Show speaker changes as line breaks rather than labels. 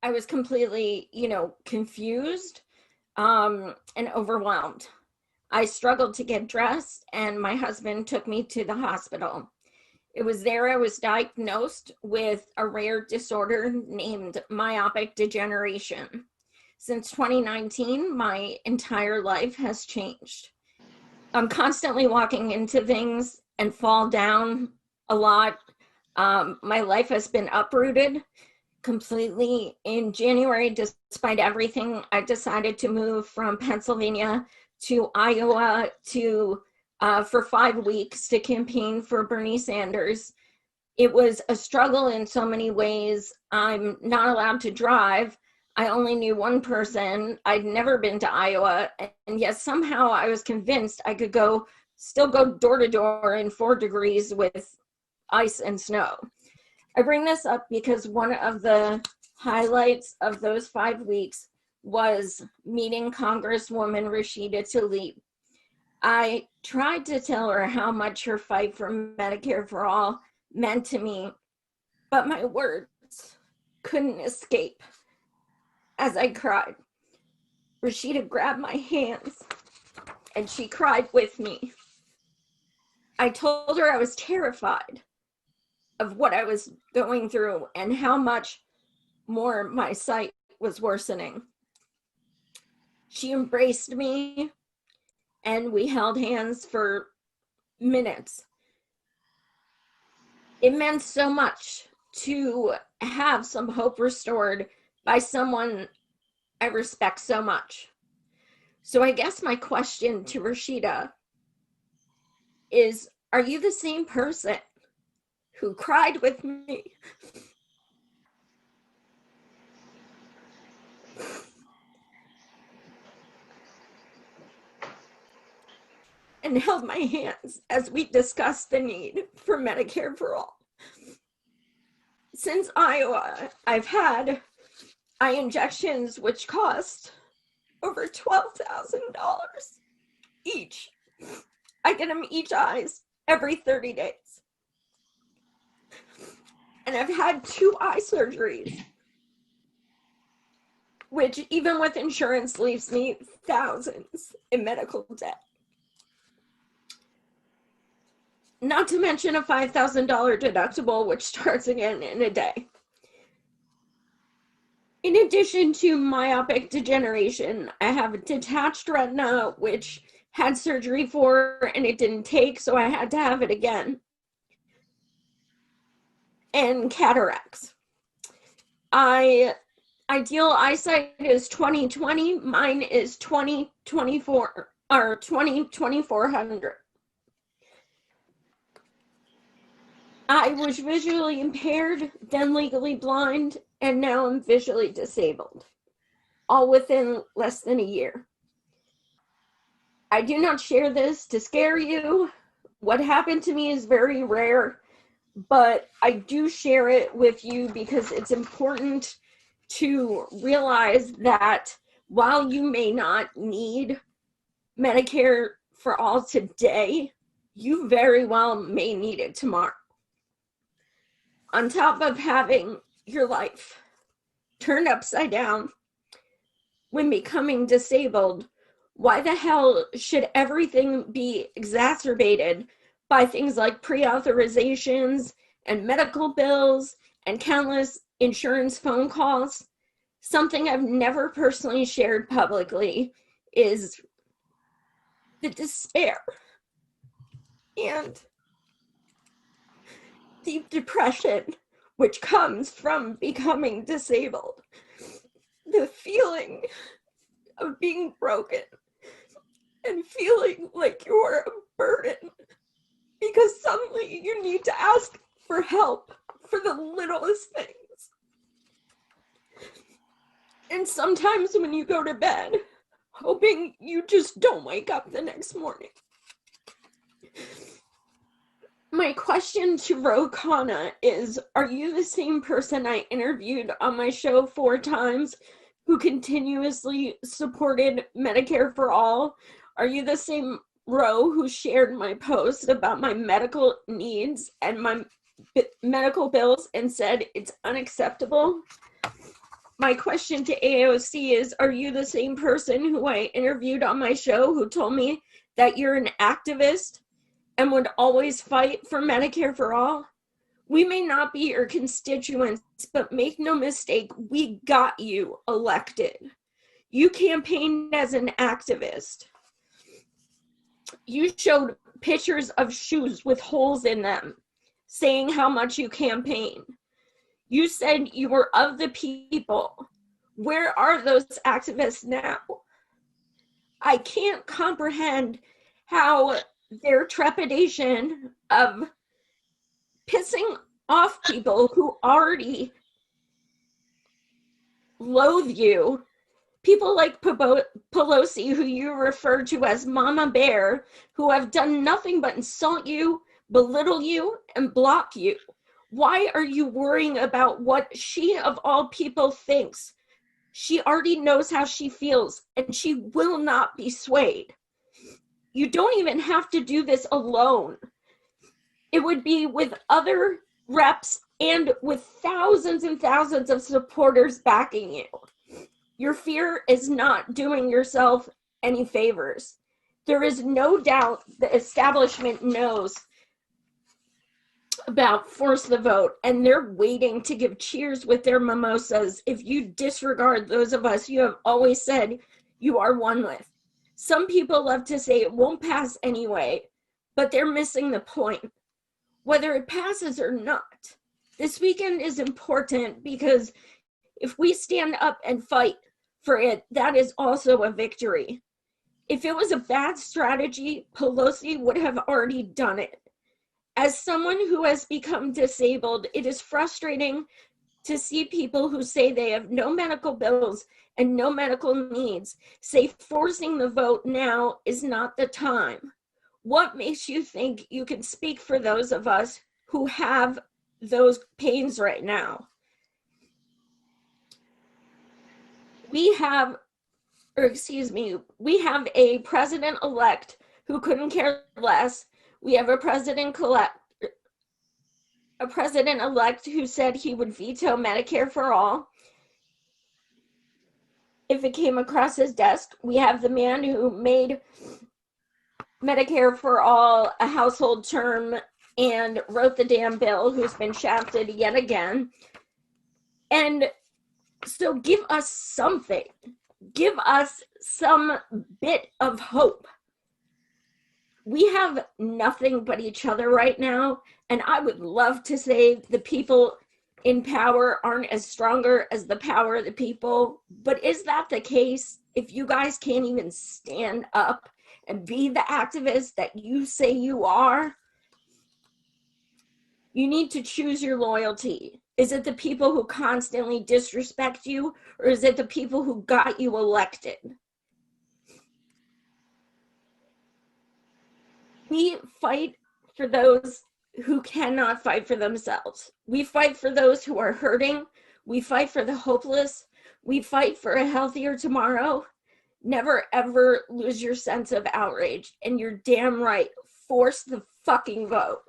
I was completely, confused and overwhelmed. I struggled to get dressed, and my husband took me to the hospital. It was there I was diagnosed with a rare disorder named myopic degeneration. Since 2019, my entire life has changed. I'm constantly walking into things and fall down a lot. My life has been uprooted completely. In January, despite everything, I decided to move from Pennsylvania to Iowa to for 5 weeks to campaign for Bernie Sanders. It was a struggle in so many ways. I'm not allowed to drive. I only knew one person. I'd never been to Iowa, and yet somehow I was convinced I could still go door to door in 4 degrees with ice and snow. I bring this up because one of the highlights of those 5 weeks was meeting Congresswoman Rashida Tlaib. I tried to tell her how much her fight for Medicare for All meant to me, but my words couldn't escape as I cried. Rashida grabbed my hands and she cried with me. I told her I was terrified of what I was going through and how much more my sight was worsening. She embraced me and we held hands for minutes. It meant so much to have some hope restored by someone I respect so much. So I guess my question to Rashida is, are you the same person who cried with me and held my hands as we discussed the need for Medicare for All? Since Iowa, I've had eye injections which cost over $12,000 each. I get them each eyes every 30 days. And I've had 2 eye surgeries, which even with insurance leaves me thousands in medical debt. Not to mention a $5,000 deductible, which starts again in a day. In addition to myopic degeneration, I have a detached retina, which had surgery for and it didn't take, so I had to have it again. And cataracts. Ideal eyesight is 20/20. Mine is 20/24 or 20/2400. I was visually impaired, then legally blind, and now I'm visually disabled, all within less than a year. I do not share this to scare you. What happened to me is very rare, but I do share it with you because it's important to realize that while you may not need Medicare for All today, you very well may need it tomorrow. On top of having your life turned upside down when becoming disabled, why the hell should everything be exacerbated by things like pre-authorizations and medical bills and countless insurance phone calls? Something I've never personally shared publicly is the despair and deep depression which comes from becoming disabled. The feeling of being broken and feeling like you're a burden because suddenly you need to ask for help for the littlest things. And sometimes when you go to bed, hoping you just don't wake up the next morning. My question to Ro Khanna is, are you the same person I interviewed on my show 4 times who continuously supported Medicare for All? Are you the same Ro who shared my post about my medical needs and my medical bills and said it's unacceptable? my question to AOC is, are you the same person who I interviewed on my show who told me that you're an activist and would always fight for Medicare for all? We may not be your constituents, but make no mistake, we got you elected. You campaigned as an activist. You showed pictures of shoes with holes in them, saying how much you campaigned. You said you were of the people. Where are those activists now? I can't comprehend how their trepidation of pissing off people who already loathe you, people like Pelosi, who you refer to as Mama Bear, who have done nothing but insult you, belittle you, and block you. Why are you worrying about what she, of all people, thinks? She already knows how she feels, and she will not be swayed. You don't even have to do this alone. It would be with other reps and with thousands and thousands of supporters backing you. Your fear is not doing yourself any favors. There is no doubt the establishment knows about force the vote, and they're waiting to give cheers with their mimosas if you disregard those of us you have always said you are one with. Some people love to say it won't pass anyway, but they're missing the point. Whether it passes or not, this weekend is important because if we stand up and fight for it, that is also a victory. If it was a bad strategy, Pelosi would have already done it. As someone who has become disabled, it is frustrating to see people who say they have no medical bills and no medical needs say forcing the vote now is not the time. What makes you think you can speak for those of us who have those pains right now? We have a president-elect who couldn't care less. We have a president-elect who said he would veto Medicare for all if it came across his desk. We have the man who made Medicare for all a household term and wrote the damn bill, who's been shafted yet again. And so give us something. Give us some bit of hope. We have nothing but each other right now, and I would love to say the people in power aren't as stronger as the power of the people, but is that the case? If you guys can't even stand up and be the activist that you say you are, you need to choose your loyalty. Is it the people who constantly disrespect you, or is it the people who got you elected? We fight for those who cannot fight for themselves. We fight for those who are hurting. We fight for the hopeless. We fight for a healthier tomorrow. Never ever lose your sense of outrage. And you're damn right. Force the fucking vote.